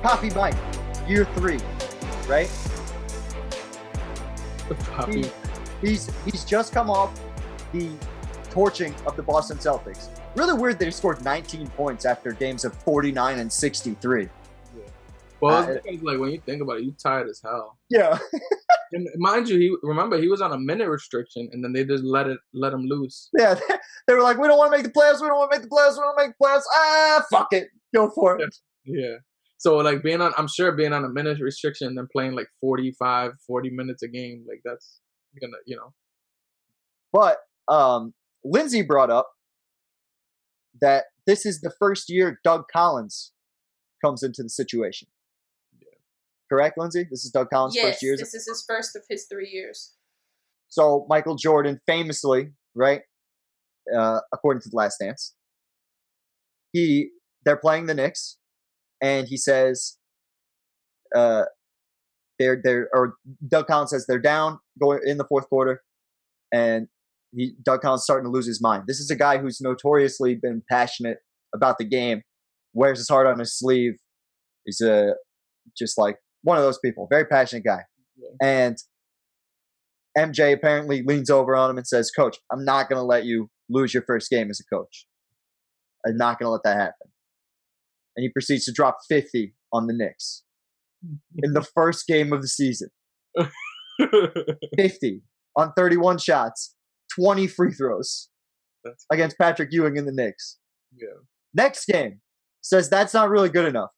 Poppy Mike, year 3, right? Poppy. He's just come off the torching of the Boston Celtics. Really weird that he scored 19 points after games of 49 and 63. Yeah. Well, it's because, like, when you think about it, you're tired as hell. Yeah. And mind you, he was on a minute restriction, and then they just let him loose. Yeah, they were like, we don't want to make the playoffs, we don't want to make the playoffs, we don't want to make the playoffs. Ah, fuck it. Go for it. Yeah. So, like, I'm sure being on a minute restriction and then playing, like, 40 minutes a game, like, that's gonna, But Lindsay brought up that this is the first year Doug Collins comes into the situation. Yeah. Correct, Lindsay? This is Doug Collins' first year? Yes, this is his first of his 3 years. So Michael Jordan famously, right, according to The Last Dance, they're playing the Knicks, and he says, Doug Collins says they're down going in the fourth quarter, and Doug Collins starting to lose his mind. This is a guy who's notoriously been passionate about the game, wears his heart on his sleeve. He's just like one of those people, very passionate guy. Yeah. And MJ apparently leans over on him and says, "Coach, I'm not going to let you lose your first game as a coach. I'm not going to let that happen." And he proceeds to drop 50 on the Knicks in the first game of the season. 50 on 31 shots, 20 free throws against Patrick Ewing in the Knicks. Yeah. Next game, says that's not really good enough.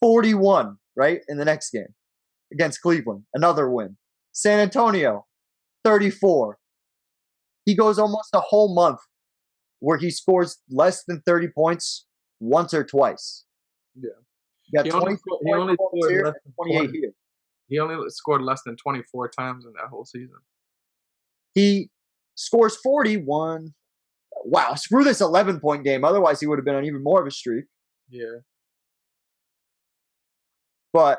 41, right, in the next game against Cleveland. Another win. San Antonio, 34. He goes almost a whole month where he scores less than 30 points once or twice. Yeah. He got 28 here. He only scored less than 24 times in that whole season. He scores 41. Wow, screw this 11-point game. Otherwise, he would have been on even more of a streak. Yeah. But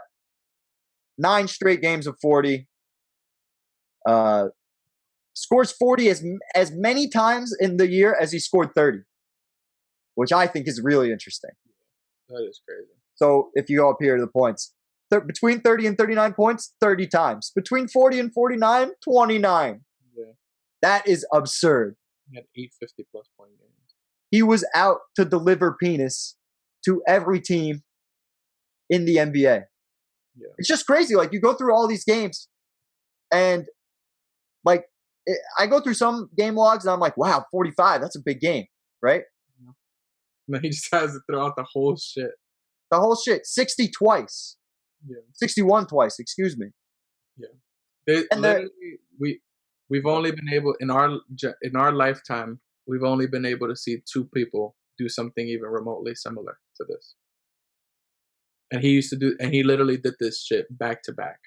9 straight games of 40. Scores 40 as many times in the year as he scored 30, which I think is really interesting. That is crazy. So if you go up here to the points, between 30 and 39 points, 30 times. Between 40 and 49, 29. Yeah. That is absurd. He had 8 50-plus point games. He was out to deliver penis to every team in the NBA. Yeah. It's just crazy. Like, you go through all these games, and, like, I go through some game logs, and I'm like, wow, 45, that's a big game, right? Yeah. And then he just has to throw out the whole shit. The whole shit. 60 twice. Yeah. 61 twice, excuse me. Yeah. We've only been able, in our lifetime, we've only been able to see 2 people do something even remotely similar to this. And he literally did this shit back to back.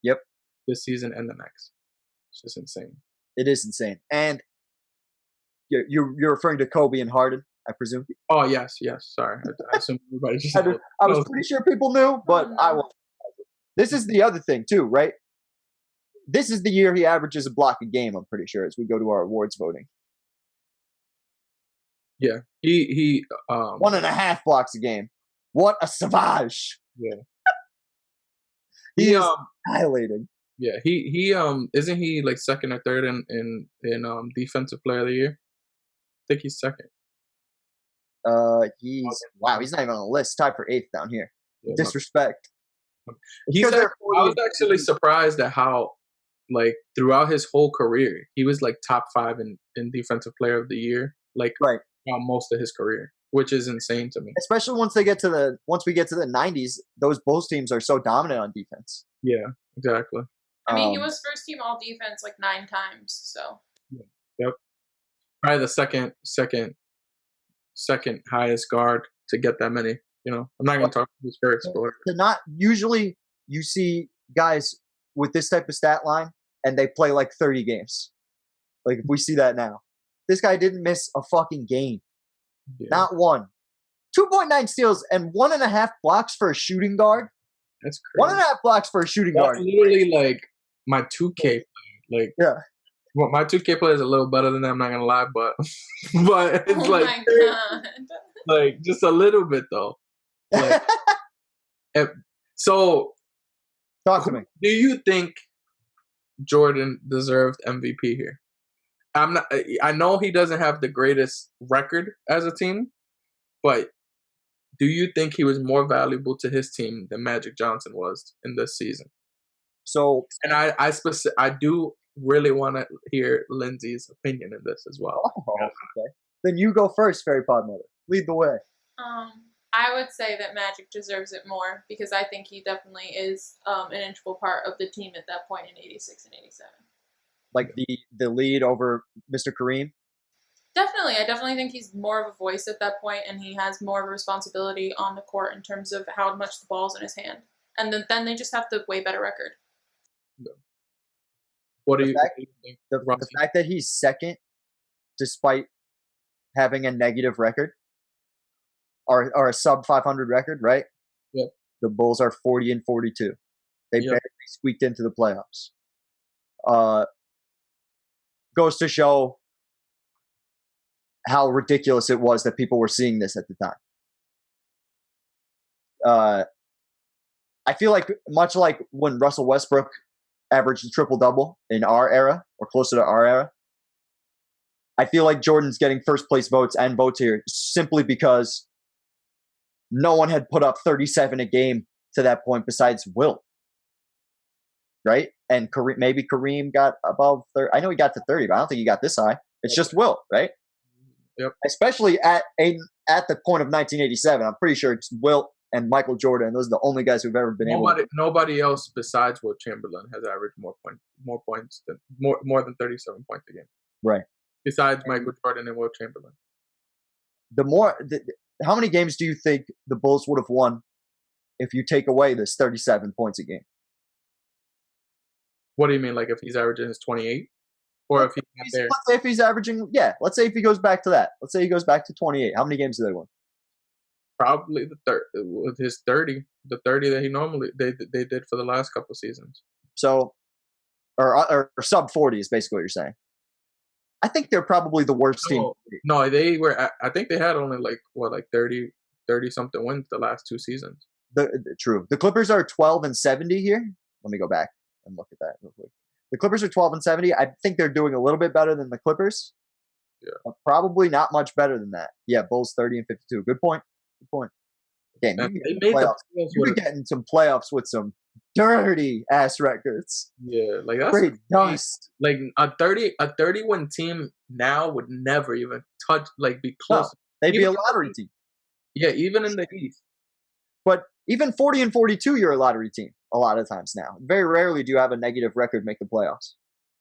Yep. This season and the next. It's just insane. It is insane. And you're referring to Kobe and Harden, I presume? Oh, yes. Sorry. I assume everybody just knows. I was pretty sure people knew, but I won't. This is the other thing, too, right? This is the year he averages a block a game, I'm pretty sure, as we go to our awards voting. Yeah. He 1.5 blocks a game. What a savage. Yeah. He is annihilating. Yeah, he isn't he like second or third in defensive player of the year? I think he's second. He's not even on the list. Tied for 8th down here. Yeah, disrespect. I was actually surprised at how, like, throughout his whole career, he was like top 5 in defensive player of the year, like, right, most of his career, which is insane to me. Especially once we get to the 90s, those Bulls teams are so dominant on defense. Yeah, exactly. I mean, he was first team all defense like 9 times, so. Yep. Probably the second highest guard to get that many. I'm not going to talk about his first. They're not usually. You see guys with this type of stat line, and they play like 30 games. Like, if we see that now, this guy didn't miss a fucking game, not one. 2.9 steals and 1.5 blocks for a shooting guard. That's crazy. 1.5 blocks for a shooting guard. That's literally like my 2K player. Like, yeah. Well, my 2K player is a little better than that, I'm not gonna lie, but it's my God. like just a little bit though. Like, So, Talk to me. do you think Jordan deserved MVP here? I know he doesn't have the greatest record as a team, but do you think he was more valuable to his team than Magic Johnson was in this season? So, and I do really want to hear Lindsay's opinion in this as well. Oh, okay. Then you go first, Fairy Pod Mother. Lead the way. I would say that Magic deserves it more because I think he definitely is an integral part of the team at that point in 86 and 87. Like the lead over Mr. Kareem? Definitely. I definitely think he's more of a voice at that point, and he has more of a responsibility on the court in terms of how much the ball's in his hand. And then they just have the way better record. What do you think? The fact that he's second, despite having a negative record, or a sub 500 record, right? Yep. The Bulls are 40 and 42. They barely squeaked into the playoffs. Goes to show how ridiculous it was that people were seeing this at the time. I feel like much like when Russell Westbrook averaged a triple-double in our era, or closer to our era, I feel like Jordan's getting first place votes and votes here simply because no one had put up 37 a game to that point besides Will. Right? And maybe Kareem got above 30. I know he got to 30, but I don't think he got this high. It's just Will, right? Yep. Especially at the point of 1987. I'm pretty sure it's Will and Michael Jordan. Those are the only guys who've ever been able to. Nobody else besides Will Chamberlain has averaged more points than more than 37 points a game. Right. Besides Michael Jordan and Will Chamberlain. How many games do you think the Bulls would have won if you take away this 37 points a game? What do you mean? Like if he's averaging his 28? Or if he's not there? Let's say if he's averaging, let's say if he goes back to that. Let's say he goes back to 28. How many games do they win? Probably with his 30. The 30 that he normally they did for the last couple seasons. So, or sub 40 is basically what you're saying. I think they're probably the worst team. No, they were. I think they had only like 30 something wins the last two seasons. True. The Clippers are 12 and 70 here. Let me go back and look at that real quick. The Clippers are 12 and 70. I think they're doing a little bit better than the Clippers. Yeah. But probably not much better than that. Yeah, Bulls 30 and 52. Good point. Again, you could get in some playoffs with some dirty ass records. Yeah, like that's great dust. Like a 30-win team now would never even be close. No, they'd be a lottery team. Yeah, even in the East. But even 40 and 42, you're a lottery team a lot of times now. Very rarely do you have a negative record make the playoffs.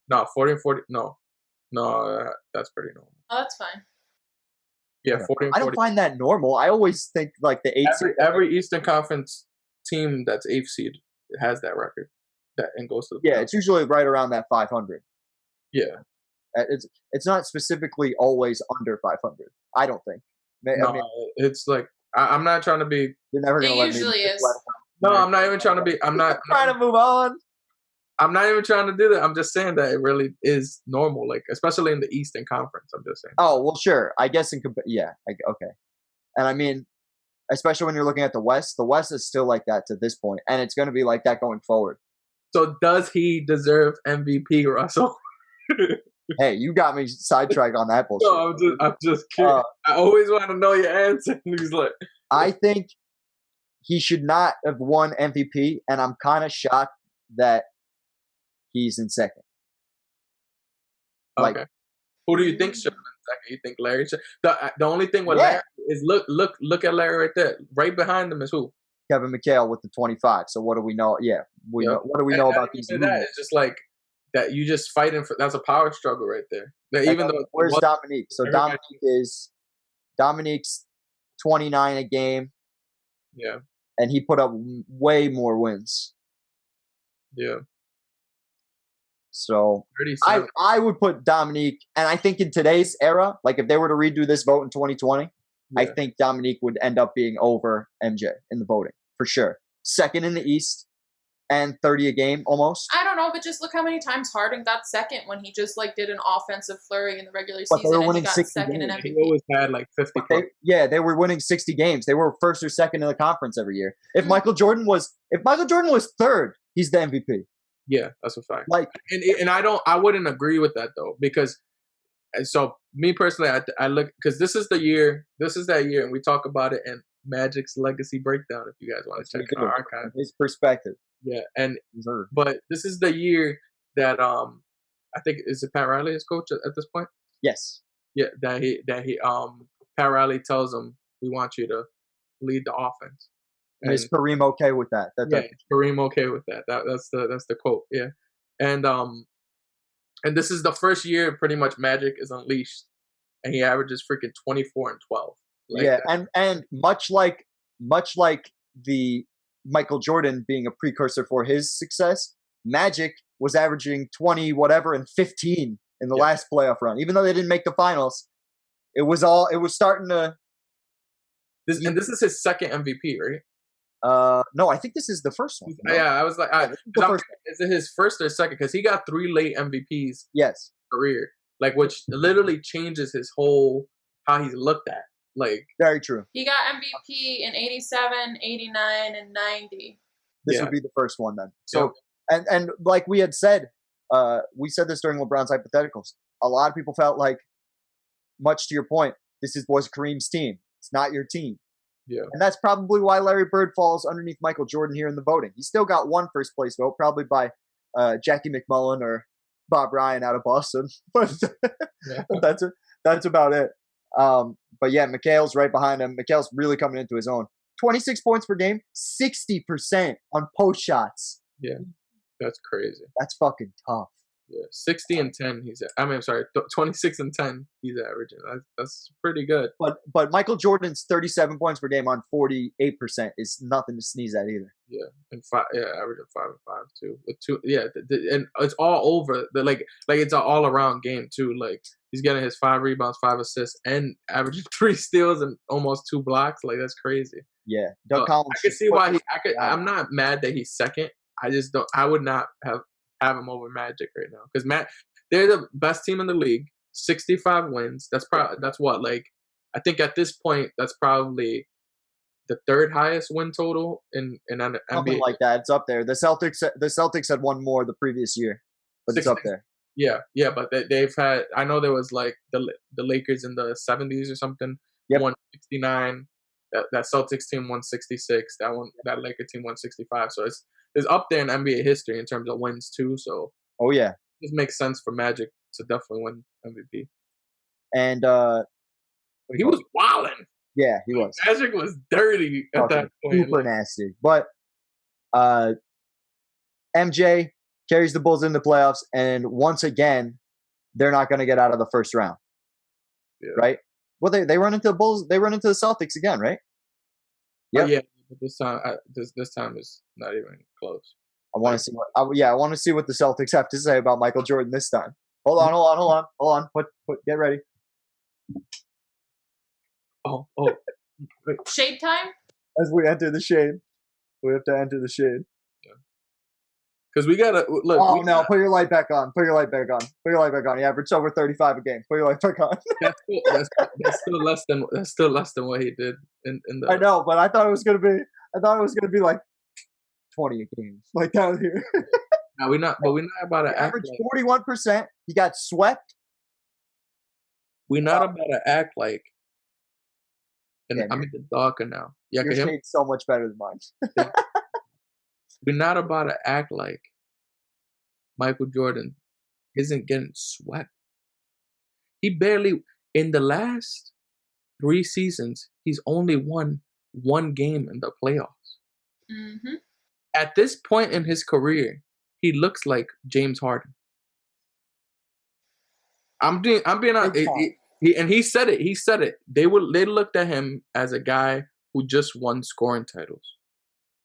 No, 40 and 40. No, that's pretty normal. Oh, that's fine. Yeah, 40 and 40. I don't find that normal. I always think like the 8th seed. Every Eastern Conference team that's 8th seed has that record and goes to the playoffs. Yeah, it's usually right around that 500. Yeah. It's not specifically always under 500. I don't think. It's like I'm not trying to be. You're never gonna let me. It usually is. No, I'm not even trying to be. I'm trying to move on. I'm not even trying to do that. I'm just saying that it really is normal, like especially in the Eastern Conference. I'm just saying. Oh well, sure. I guess okay. And I mean, especially when you're looking at the West is still like that to this point, and it's going to be like that going forward. So does he deserve MVP, Russell? Hey, you got me sidetracked on that bullshit. No, I'm just kidding. I always want to know your answer. He's like, I think he should not have won MVP, and I'm kind of shocked that he's in second. Okay. Who do you think should have been second? You think Larry should? The only thing with Larry is look at Larry right there. Right behind him is who? Kevin McHale with the 25. So what do we know? Yeah, know, what do we know about these? It's just like that. You just fighting for. That's a power struggle right there. Even though where's Dominique? So Dominique's 29 a game. Yeah, and he put up way more wins. Yeah. So I would put Dominique, and I think in today's era, like if they were to redo this vote in 2020, I think Dominique would end up being over MJ in the voting for sure. Second in the East, and 30 a game almost. I don't know, but just look how many times Harden got second when he just like did an offensive flurry in the regular But they season were and he winning got 60 second in games. He MVP. always had like 50 points. They were winning 60 games. They were first or second in the conference every year. If Mhm. Michael Jordan was third, he's the MVP. Yeah, that's a fact. Like, and I wouldn't agree with that though, because so me personally, I look, because this is that year, and we talk about it in Magic's legacy breakdown. If you guys want to check our archive, his perspective. Yeah, and Deserved. but this is the year that I think, is it Pat Riley his coach at this point? Yes. Yeah, that he Pat Riley tells him, we want you to lead the offense. And is Kareem okay with that? Kareem okay with that. That's the quote. Yeah, and this is the first year pretty much Magic is unleashed, and he averages freaking 24 and 12. Like yeah, that. and much like the Michael Jordan being a precursor for his success, Magic was averaging 20 whatever and 15 in the last playoff run. Even though they didn't make the finals, it was starting to. This is his second MVP, right? No, I think this is the first one. No? Yeah, I was like, is it his first or second? Because he got 3 late MVPs. Yes, career, like, which literally changes his whole how he's looked at. Like, very true. He got MVP in 87, 89, and 90. This would be the first one then. So, and like we had said, we said this during LeBron's hypotheticals. A lot of people felt like, much to your point, this was Kareem's team. It's not your team. Yeah. And that's probably why Larry Bird falls underneath Michael Jordan here in the voting. He still got one first place vote, probably by Jackie McMullen or Bob Ryan out of Boston. But that's about it. But yeah, Mikhail's right behind him. Mikhail's really coming into his own. 26 points per game, 60% on post shots. Yeah, that's crazy. That's fucking tough. Yeah, 60 and 10. 26 and 10. He's averaging. That's pretty good. But Michael Jordan's 37 points per game on 48% is nothing to sneeze at either. Yeah, and averaging 5 and 5 too. With 2, and it's all over. Like it's an all around game too. Like, he's getting his 5 rebounds, 5 assists, and averaging 3 steals and almost 2 blocks. Like, that's crazy. Yeah, Doug Collins. I can see why I'm not mad that he's second. I just don't. I would not have him over Magic right now, because they're the best team in the league. 65 wins. That's what, like, I think at this point that's probably the 3rd highest win total in NBA. Something like that. It's up there. The Celtics had won more the previous year, but it's up there. Yeah, but they've had. I know there was like the Lakers in the 70s or something. Yep. 169. That Celtics team won 66. That Laker team won 65. So it's up there in NBA history in terms of wins too. So it just makes sense for Magic to definitely win MVP. And he was wilding. Yeah, he was. Magic was dirty at that point. Super nasty. But MJ carries the Bulls in the playoffs, and once again, they're not going to get out of the first round. Yeah. Right? Well, they run into the Bulls. They run into the Celtics again, right? Yep. Yeah, but this time, this time is not even close. I want to see I want to see what the Celtics have to say about Michael Jordan this time. Hold on. Get ready. Oh. Shade time? As we enter the shade. We have to enter the shade. Because we gotta look. Oh no! Put your light back on. He averaged over 35 a game. Put your light back on. That's still less than what he did in the. I know, but I thought it was gonna be like 20 a game, like down here. No, we're not about to average 41%. He got swept. We're not about to act like. And I'm in the darker now. Yeah, your shade's so much better than mine. We're not about to act like Michael Jordan isn't getting swept. He barely, in the last 3 seasons, he's only won 1 game in the playoffs. Mm-hmm. At this point in his career, he looks like James Harden. I'm being honest. And he said it. They looked at him as a guy who just won scoring titles.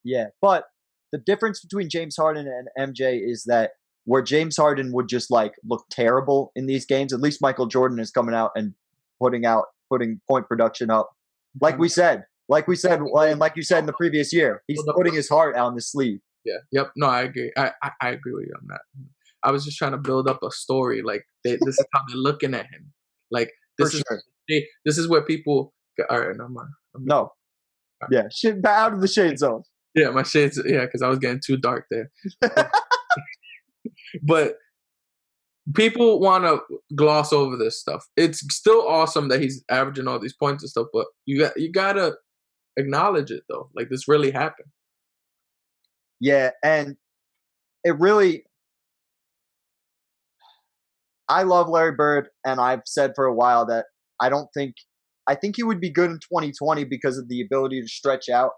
Yeah, but the difference between James Harden and MJ is that where James Harden would just like look terrible in these games, at least Michael Jordan is coming out and putting point production up. Like we said, and like you said in the previous year, he's putting his heart out on the sleeve. Yeah. Yep. No, I agree. I agree with you on that. I was just trying to build up a story. Like this is how they're looking at him. Like this For sure. this is where people. All right, no, no. Yeah, shit, out of the shade zone. Yeah, my shades. Yeah, because I was getting too dark there. But people want to gloss over this stuff. It's still awesome that he's averaging all these points and stuff, but you gotta acknowledge it though. Like this really happened. Yeah, and it really. I love Larry Bird, and I've said for a while that I think he would be good in 2020 because of the ability to stretch out.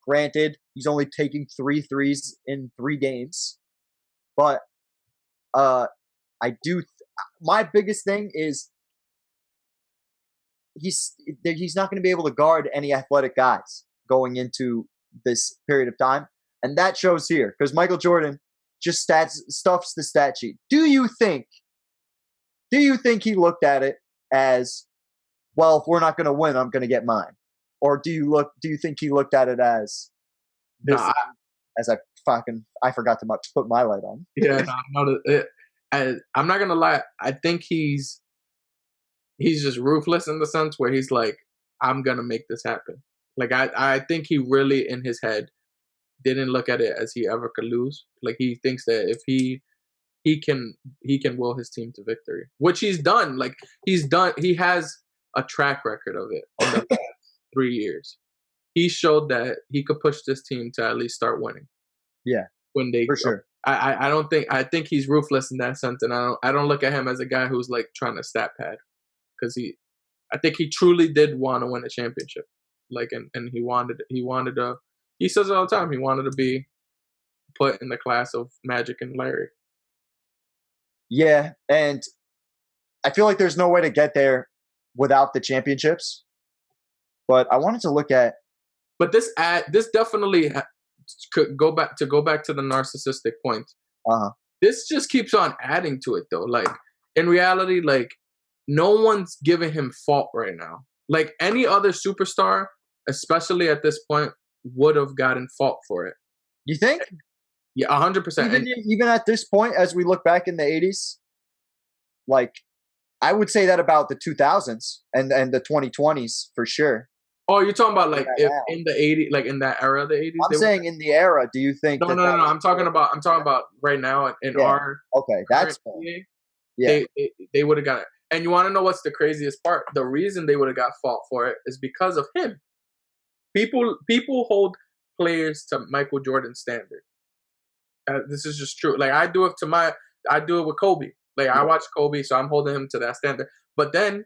Granted, he's only taking 3 threes in 3 games, but my biggest thing is he's not going to be able to guard any athletic guys going into this period of time, and that shows here because Michael Jordan just stuffs the stat sheet. Do you think he looked at it as, well, if we're not going to win, I'm going to get mine? Or do you think he looked at it as this? Nah, I forgot to put my light on. Yeah, I'm not gonna lie. I think he's just ruthless in the sense where he's like, I'm gonna make this happen. Like I think he really in his head didn't look at it as he ever could lose. Like he thinks that if he can will his team to victory, which he's done. Like he has a track record of it in the past 3 years. He showed that he could push this team to at least start winning. Yeah, when they for sure. I think he's ruthless in that sense, and I don't look at him as a guy who's like trying to stat pad, because I think he truly did want to win a championship. Like and he wanted to. He says it all the time. He wanted to be put in the class of Magic and Larry. Yeah, and I feel like there's no way to get there without the championships. But I wanted to look at. But this definitely could go back to the narcissistic point. This just keeps on adding to it, though. Like in reality, like no one's giving him fault right now. Like any other superstar, especially at this point, would have gotten fault for it. You think? Yeah, 100%. Even at this point, as we look back in the 80s, like I would say that about the 2000s and the 2020s for sure. Oh, you're talking about like if in the 80s, like in that era of the 80s? I'm saying in the era, do you think No. I'm talking about right now in our that's NBA, yeah. They would have got it. And you want to know what's the craziest part? The reason they would have got fault for it is because of him. People hold players to Michael Jordan's standard. This is just true. Like I do it with Kobe. Like I watch Kobe, so I'm holding him to that standard. But then,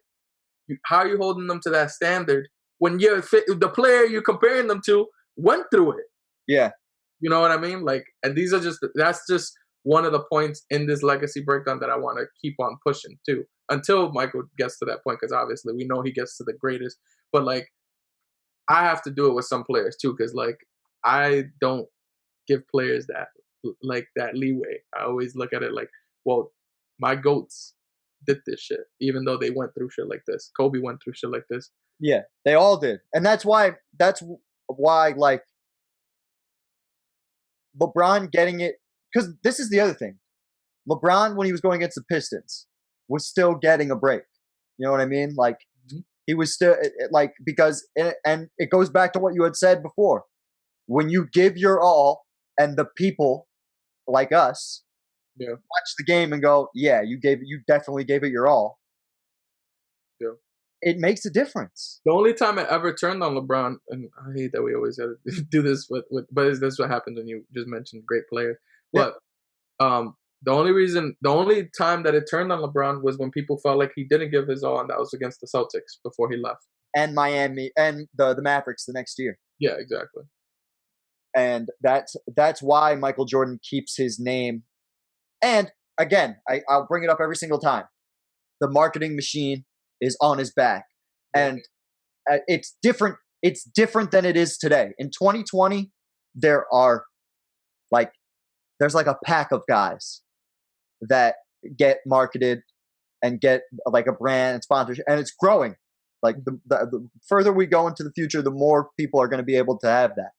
how are you holding them to that standard when the player you're comparing them to went through it? Yeah, you know what I mean. Like, and that's just one of the points in this legacy breakdown that I want to keep on pushing too, until Michael gets to that point, because obviously we know he gets to the greatest. But like, I have to do it with some players too, because like I don't give players that leeway. I always look at it like, well, my GOATs did this shit, even though they went through shit like this. Kobe went through shit like this. Yeah, they all did. And that's why like LeBron getting it, because this is the other thing. LeBron, when he was going against the Pistons, was still getting a break. You know what I mean? Like he was still because and it goes back to what you had said before. When you give your all and the people like us watch the game and go, yeah, you definitely gave it your all. Yeah. It makes a difference. The only time I ever turned on LeBron, and I hate that we always got to do this but this is what happens when you just mentioned great players. But the only time that it turned on LeBron was when people felt like he didn't give his all, and that was against the Celtics before he left. And Miami and the Mavericks the next year. Yeah, exactly. And that's why Michael Jordan keeps his name. And again, I'll bring it up every single time. The marketing machine is on his back. And it's different. It's different than it is today. In 2020, there's like a pack of guys that get marketed and get like a brand and sponsorship, and it's growing. Like the further we go into the future, the more people are going to be able to have that.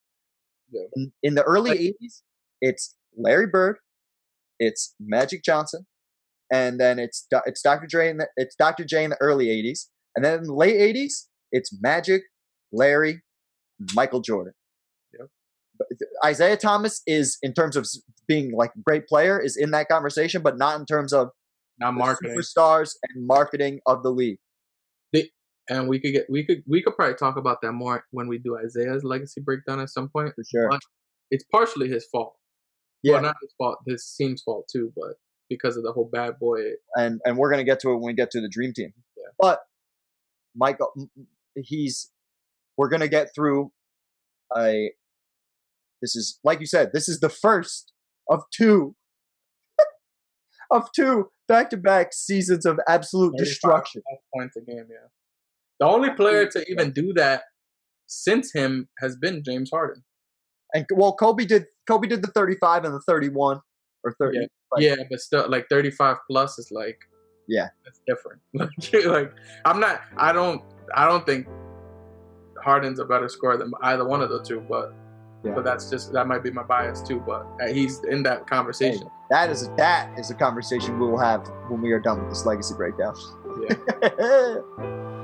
Yeah. In the early 80s, it's Larry Bird, it's Magic Johnson, and then it's Dr. J in the early '80s, and then in the late '80s, it's Magic, Larry, Michael Jordan. Yep. But Isaiah Thomas is, in terms of being like a great player, is in that conversation, but not in terms of not marketing, superstars and marketing of the league. And we could probably talk about that more when we do Isaiah's legacy breakdown at some point. For sure. But it's partially his fault. Yeah. Well, not his fault. This team's fault too, but because of the whole bad boy. And we're gonna get to it when we get to the Dream Team. Yeah. But Michael, we're gonna get through this is, like you said, this is the first of two back-to-back seasons of absolute destruction. Points a game, yeah. The only player to even do that since him has been James Harden. And well, Kobe did the 35 and the 31 or 30. Yeah, but still, like 35 plus is like, yeah, that's different. Like I don't think Harden's a better scorer than either one of the two, but that might be my bias too. But he's in that conversation. Hey, that is a conversation we will have when we are done with this legacy breakdown. Yeah.